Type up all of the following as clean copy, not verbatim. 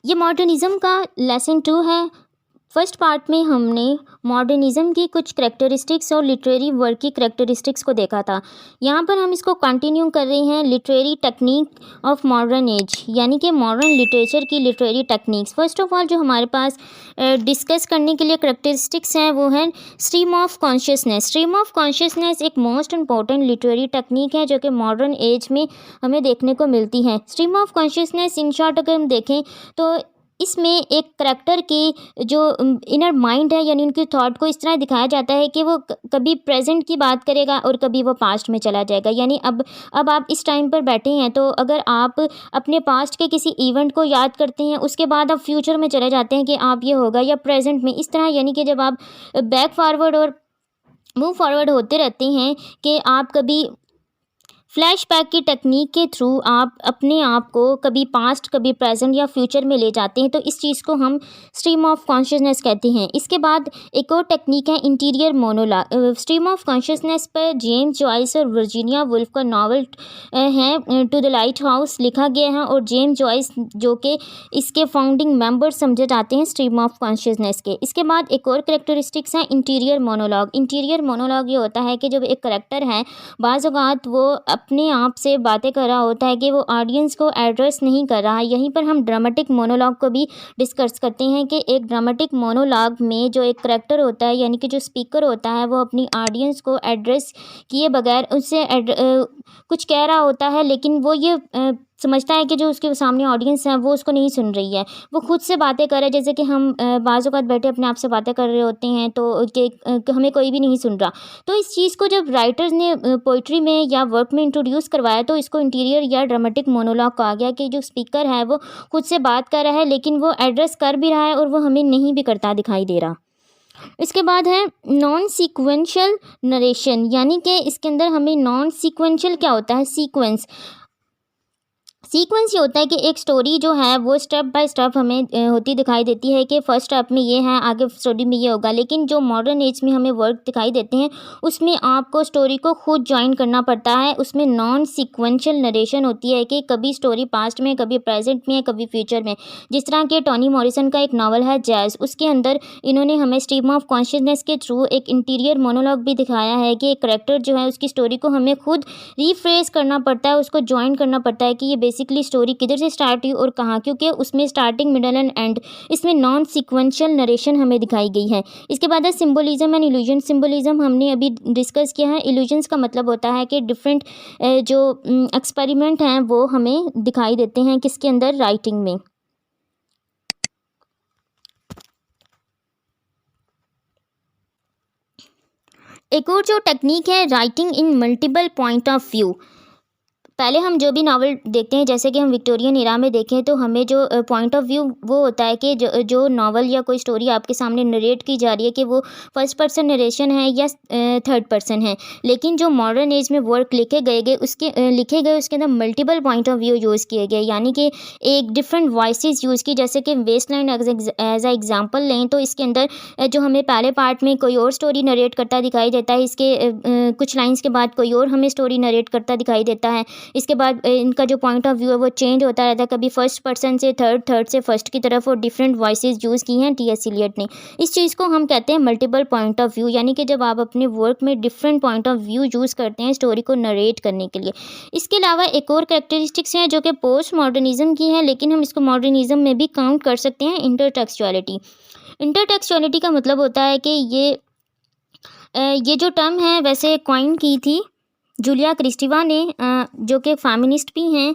ये मॉडर्निज़्म का लेसन 2 है। फर्स्ट पार्ट में हमने मॉडर्निज़्म की कुछ करैक्टरिस्टिक्स और लिटरेरी वर्क की करैक्टरिस्टिक्स को देखा था। यहाँ पर हम इसको कंटिन्यू कर रहे हैं, literary technique of modern age, यानी कि मॉडर्न लिटरेचर की literary techniques. First of all जो हमारे पास डिस्कस करने के लिए करैक्टरिस्टिक्स हैं वो है stream of consciousness. Stream of consciousness एक मोस्ट इंपॉर्टेंट लिटरेरी टेक्निक है जो कि मॉडर्न एज में हमें देखने को मिलती है। Stream of consciousness in short अगर हम देखें तो इसमें एक करैक्टर की जो इनर माइंड है, यानी उनकी थॉट को इस तरह दिखाया जाता है कि वो कभी प्रेजेंट की बात करेगा और कभी वो पास्ट में चला जाएगा। यानी अब आप इस टाइम पर बैठे हैं तो अगर आप अपने पास्ट के किसी इवेंट को याद करते हैं, उसके बाद आप फ्यूचर में चले जाते हैं कि आप ये होगा, या प्रेजेंट में इस तरह, यानी कि जब आप बैक फॉरवर्ड और मूव फॉरवर्ड होते रहते हैं कि आप कभी फ्लैशबैक की टेक्निक के थ्रू आप अपने आप को कभी पास्ट, कभी प्रेजेंट या फ्यूचर में ले जाते हैं, तो इस चीज़ को हम स्ट्रीम ऑफ कॉन्शियसनेस कहते हैं। इसके बाद एक और टेक्निक है interior monologue. Stream of consciousness पर जेम्स जॉयस और वर्जीनिया वुल्फ का नावल है टू द लाइट हाउस लिखा गया है, और जेम्स जॉयस जो कि इसके फाउंडिंग मेंबर्स समझे जाते हैं स्ट्रीम ऑफ कॉन्शियसनेस के। इसके बाद एक और करेक्टरिस्टिक्स है इंटीरियर मोनोलॉग। इंटीरियर मोनोलॉग ये होता है कि जब एक करेक्टर है बाज़ औक़ात वो अपने आप से बातें कर रहा होता है कि वो ऑडियंस को एड्रेस नहीं कर रहा है। यहीं पर हम ड्रामेटिक मोनोलॉग को भी डिस्कस करते हैं कि एक ड्रामेटिक मोनोलॉग में जो एक करैक्टर होता है, यानी कि जो स्पीकर होता है, वो अपनी ऑडियंस को एड्रेस किए बगैर उससे कुछ कह रहा होता है, लेकिन वो ये समझता है कि जो उसके सामने ऑडियंस है वो उसको नहीं सुन रही है, वो खुद से बातें कर रहे हैं। जैसे कि हम बाज़ औक़ात बैठे अपने आप से बातें कर रहे होते हैं तो कि हमें कोई भी नहीं सुन रहा। तो इस चीज़ को जब राइटर्स ने पोइट्री में या वर्क में इंट्रोड्यूस करवाया तो इसको इंटीरियर या ड्रामेटिक मोनोलॉग कहा गया कि जो स्पीकर है वो खुद से बात कर रहा है, लेकिन वो एड्रेस कर भी रहा है और वो हमें नहीं भी करता दिखाई दे रहा। इसके बाद है नॉन सीक्वेंशियल नरेशन, यानी कि इसके अंदर हमें नॉन सीक्वेंशियल क्या होता है, सीक्वेंस ये होता है कि एक स्टोरी जो है वो स्टेप बाय स्टेप हमें होती दिखाई देती है कि फर्स्ट स्टेप में ये है, आगे स्टोरी में ये होगा। लेकिन जो मॉडर्न एज में हमें वर्क दिखाई देते हैं उसमें आपको स्टोरी को खुद ज्वाइन करना पड़ता है। उसमें नॉन सीक्वेंशियल नरेशन होती है कि कभी स्टोरी पास्ट में, कभी प्रेजेंट में, कभी फ्यूचर में। जिस तरह के टोनी मॉरिसन का एक नावल है जैज़, उसके अंदर इन्होंने हमें स्ट्रीम ऑफ कॉन्शियसनेस के थ्रू एक इंटीरियर मोनोलॉग भी दिखाया है कि एक करेक्टर जो है उसकी स्टोरी को हमें खुद रीफ्रेज करना पड़ता है, उसको ज्वाइन करना पड़ता है कि ये बेसिकली स्टोरी किधर से स्टार्ट हुई और कहाँ, क्योंकि उसमें स्टार्टिंग, मिडल एंड एंड, इसमें नॉन सीक्वेंशियल नरेशन हमें दिखाई गई है। इसके बाद है सिंबोलिज्म एंड इल्यूजन। सिंबोलिज्म हमने अभी डिस्कस किया है। इल्यूजन्स का मतलब होता है कि डिफरेंट जो एक्सपेरिमेंट हैं वो हमें दिखाई देते हैं किसके अंदर, राइटिंग में। एक और जो टेक्निक है writing in multiple point of view. पहले हम जो भी नावल देखते हैं, जैसे कि हम विक्टोरियन एरा में देखें तो हमें जो पॉइंट ऑफ व्यू वो होता है कि जो नावल या कोई स्टोरी आपके सामने नरेट की जा रही है कि वो फर्स्ट पर्सन नरेशन है या थर्ड पर्सन है। लेकिन जो मॉडर्न एज में वर्क लिखे गए उसके अंदर multiple point of view use किए गए, यानी कि एक डिफरेंट वॉइसेस यूज़ की। जैसे कि वेस्टलैंड एज अ एग्जाम्पल लें तो इसके अंदर जो हमें पहले पार्ट में कोई और स्टोरी नरेट करता दिखाई देता है, इसके कुछ लाइन्स के बाद कोई और हमें स्टोरी नरेट करता दिखाई देता है। इसके बाद इनका जो पॉइंट ऑफ व्यू है वो चेंज होता रहता है, कभी फर्स्ट पर्सन से थर्ड से फर्स्ट की तरफ, और डिफरेंट वॉइसेस यूज़ की हैं टी.एस. एलियट ने। इस चीज़ को हम कहते हैं मल्टीपल पॉइंट ऑफ व्यू, यानी कि जब आप अपने वर्क में different point of view use करते हैं स्टोरी को नरेट करने के लिए। इसके अलावा एक और कैरेक्टरिस्टिक्स हैं जो कि पोस्ट मॉडर्निज्म की है, लेकिन हम इसको मॉडर्निज्म में भी काउंट कर सकते हैं, इंटरटेक्सचुअलिटी। इंटरटेक्सचुअलिटी का मतलब होता है कि ये जो टर्म है वैसे कॉइन की थी जूलिया क्रिस्टीवा ने, जो कि फेमिनिस्ट भी हैं।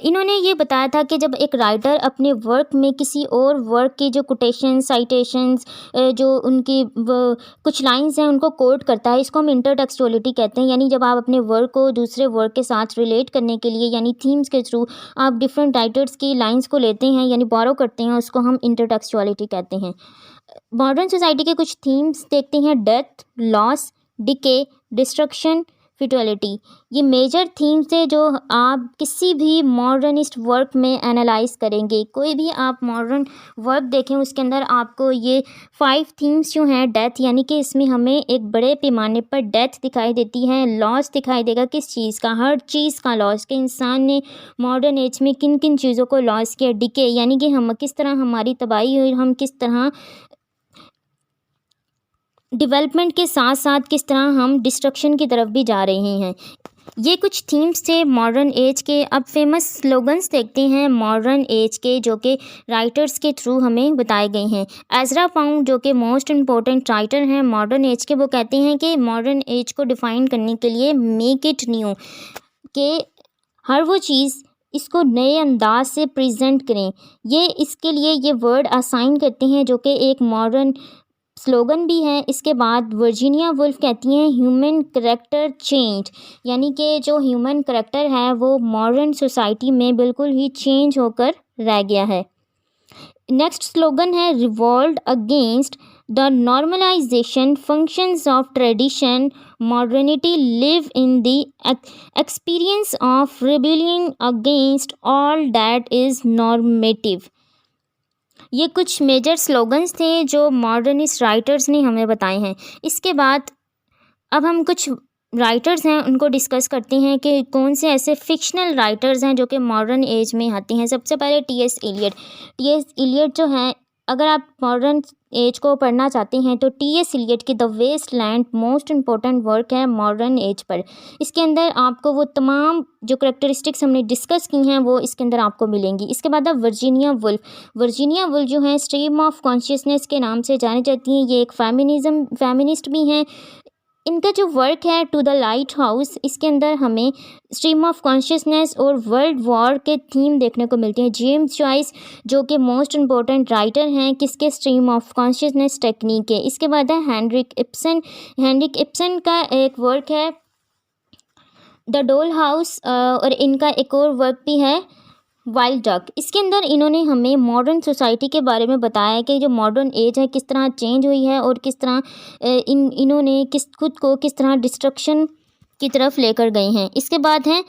इन्होंने ये बताया था कि जब एक राइटर अपने वर्क में किसी और वर्क की जो कोटेशन, साइटेशंस, जो उनकी कुछ लाइंस हैं उनको कोट करता है, इसको हम इंटरटेक्सचुअलिटी कहते हैं। यानी जब आप अपने वर्क को दूसरे वर्क के साथ रिलेट करने के लिए, यानी थीम्स के थ्रू आप डिफरेंट राइटर्स की लाइंस को लेते हैं यानी बोरो करते हैं, उसको हम इंटरटेक्सचुअलिटी कहते हैं। मॉडर्न सोसाइटी के कुछ थीम्स देखते हैं, death, loss, decay, destruction, futility. ये मेजर थीम्स है जो आप किसी भी मॉडर्निस्ट वर्क में एनालाइज करेंगे। कोई भी आप मॉडर्न वर्क देखें उसके अंदर आपको ये 5 थीम्स जो हैं, डेथ यानी कि इसमें हमें एक बड़े पैमाने पर डेथ दिखाई देती है, लॉस दिखाई देगा। किस चीज़ का? हर चीज़ का लॉस, कि इंसान ने मॉडर्न एज में किन किन चीज़ों को लॉस किया। डिके यानी कि हम किस तरह हमारी तबाही हुई, हम किस तरह डेवलपमेंट के साथ साथ किस तरह हम डिस्ट्रक्शन की तरफ भी जा रहे हैं। ये कुछ थीम्स थे मॉडर्न एज के। अब फेमस स्लोगन्स देखते हैं मॉडर्न एज के, जो कि राइटर्स के थ्रू हमें बताए गए हैं। एजरा पाउंड जो कि मोस्ट इम्पोर्टेंट राइटर हैं मॉडर्न एज के, वो कहते हैं कि मॉडर्न एज को डिफ़ाइन करने के लिए मेक इट न्यू, कि हर वो चीज़ इसको नए अंदाज से प्रेजेंट करें। ये इसके लिए ये वर्ड असाइन करते हैं जो कि एक मॉडर्न स्लोगन भी है। इसके बाद वर्जीनिया वुल्फ कहती हैं ह्यूमन करेक्टर चेंज, यानी कि जो ह्यूमन करेक्टर है वो मॉडर्न सोसाइटी में बिल्कुल ही चेंज होकर रह गया है। नेक्स्ट स्लोगन है revolt against the normalization functions of tradition, modernity live in the experience of rebelling against all that is normative. ये कुछ मेजर स्लोगन्स थे जो मॉडर्निस्ट राइटर्स ने हमें बताए हैं। इसके बाद अब हम कुछ राइटर्स हैं उनको डिस्कस करते हैं कि कौन से ऐसे फिक्शनल राइटर्स हैं जो कि मॉडर्न एज में आते हैं। सबसे पहले टी.एस. इलियट। टी.एस. इलियट जो हैं, अगर आप मॉडर्न एज को पढ़ना चाहते हैं तो टी.एस. इलियट की the waste land most important work है मॉडर्न एज पर। इसके अंदर आपको वो तमाम जो करेक्टरिस्टिक्स हमने डिस्कस की हैं वो इसके अंदर आपको मिलेंगी। इसके बाद अब वर्जीनिया वुल्फ। वर्जीनिया वुल्फ जो हैं स्ट्रीम ऑफ कॉन्शियसनेस के नाम से जानी जाती हैं। ये एक फेमिनिस्ट भी हैं। इनका जो वर्क है टू द लाइट हाउस, इसके अंदर हमें स्ट्रीम ऑफ कॉन्शियसनेस और वर्ल्ड वॉर के थीम देखने को मिलते हैं। जेम्स जॉयस जो कि मोस्ट इम्पोर्टेंट राइटर हैं किसके? स्ट्रीम ऑफ कॉन्शियसनेस टेक्निक के। इसके बाद है हेनरिक इब्सन। हेनरिक इब्सन का एक वर्क है द डोल हाउस, और इनका एक और वर्क भी है वाइल्ड डक। इसके अंदर इन्होंने हमें मॉडर्न सोसाइटी के बारे में बताया है कि जो मॉडर्न एज है किस तरह चेंज हुई है और किस तरह इन्होंने खुद को किस तरह डिस्ट्रक्शन की तरफ लेकर गए हैं। इसके बाद हैं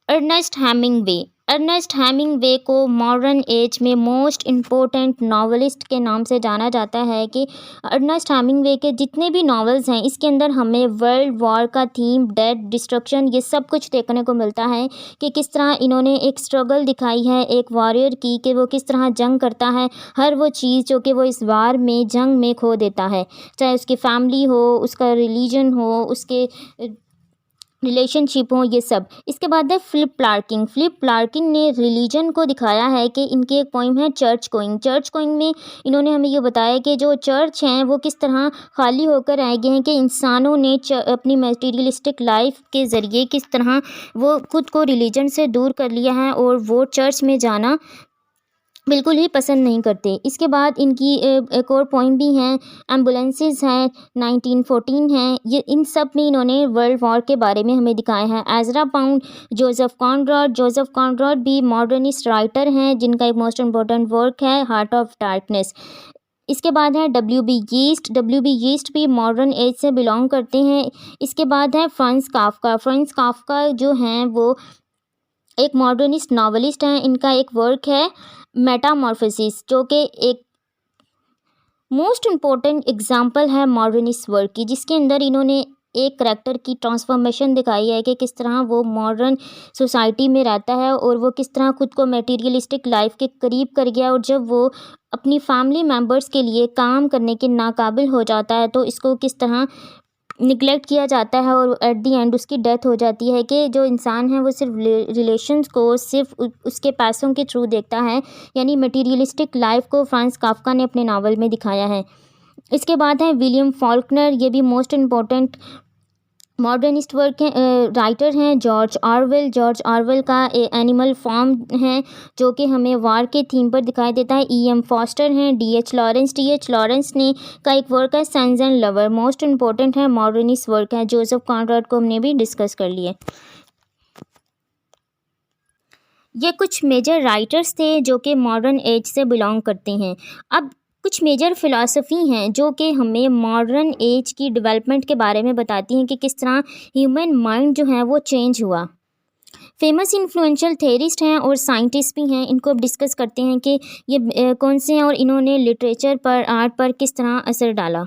अर्नेस्ट हेमिंगवे। अर्नेस्ट हेमिंगवे को मॉडर्न एज में मोस्ट इम्पोर्टेंट नॉवलिस्ट के नाम से जाना जाता है। कि अर्नेस्ट हेमिंगवे के जितने भी नॉवेल्स हैं इसके अंदर हमें वर्ल्ड वॉर का थीम, डेथ, डिस्ट्रक्शन, ये सब कुछ देखने को मिलता है कि किस तरह इन्होंने एक स्ट्रगल दिखाई है एक वॉरियर की, कि वो किस तरह जंग करता है। हर वो चीज़ जो कि वो इस वार में, जंग में खो देता है, चाहे उसकी फैमिली हो, उसका रिलीजन हो, उसके रिलेशनशिप हो, ये सब। इसके बाद है फिलिप लार्किन। फिलिप लार्किन ने रिलीजन को दिखाया है कि इनकी एक पोइम है चर्च गोइंग। चर्च गोइंग में इन्होंने हमें ये बताया कि जो चर्च हैं वो किस तरह खाली होकर रह गए हैं, कि इंसानों ने अपनी मटेरियलिस्टिक लाइफ के ज़रिए किस तरह वो खुद को रिलीजन से दूर कर लिया है और वो चर्च में जाना बिल्कुल ही पसंद नहीं करते। इसके बाद इनकी एक और पोइम भी हैं, एम्बुलेंसेस हैं, 1914 हैं। ये इन सब में इन्होंने वर्ल्ड वॉर के बारे में हमें दिखाया है। एजरा पाउंड, जोसेफ कॉनरैड भी मॉडर्निस्ट राइटर हैं जिनका एक मोस्ट इम्पोर्टेंट वर्क है हार्ट ऑफ डार्कनेस। इसके बाद है डब्ल्यू बी यीस्ट भी मॉडर्न एज से बिलोंग करते हैं। इसके बाद है फ्रांस काफ्का जो हैं वो एक मॉडर्निस्ट नॉवलिस्ट हैं। इनका एक वर्क है मेटामॉर्फोसिस, जो कि एक मोस्ट इम्पोर्टेंट एग्जाम्पल है मॉडर्निस्ट वर्क की, जिसके अंदर इन्होंने एक करैक्टर की ट्रांसफॉर्मेशन दिखाई है कि किस तरह वो मॉडर्न सोसाइटी में रहता है और वो किस तरह खुद को मटेरियलिस्टिक लाइफ के करीब कर गया, और जब वो अपनी फैमिली मेम्बर्स के लिए काम करने के नाकाबिल हो जाता है तो इसको किस तरह निगलेक्ट किया जाता है और एट दी एंड उसकी डेथ हो जाती है। कि जो इंसान है वो सिर्फ रिलेशंस को सिर्फ उसके पैसों के थ्रू देखता है, यानी मटेरियलिस्टिक लाइफ को फ्रांस काफ्का ने अपने नावल में दिखाया है। इसके बाद है विलियम फॉल्कनर। ये भी most important modernist work writer हैं। जॉर्ज ऑरवेल का एनिमल फार्म है जो कि हमें वार के थीम पर दिखाई देता है। E.M. फॉस्टर हैं। D.H. लॉरेंस ने का एक वर्क है sons and lover, most important है मॉडर्निस्ट वर्क है। जोसेफ कॉनरैड को हमने भी डिस्कस कर लिए। ये कुछ मेजर राइटर्स थे जो कि मॉडर्न एज से बिलोंग करते हैं। अब कुछ मेजर फ़िलॉसफ़ी हैं जो कि हमें मॉडर्न एज की डेवलपमेंट के बारे में बताती हैं कि किस तरह ह्यूमन माइंड जो है वो चेंज हुआ। फेमस इन्फ्लुएंशियल थेरिस्ट हैं और साइंटिस्ट भी हैं, इनको अब डिस्कस करते हैं कि ये कौन से हैं और इन्होंने लिटरेचर पर, आर्ट पर किस तरह असर डाला।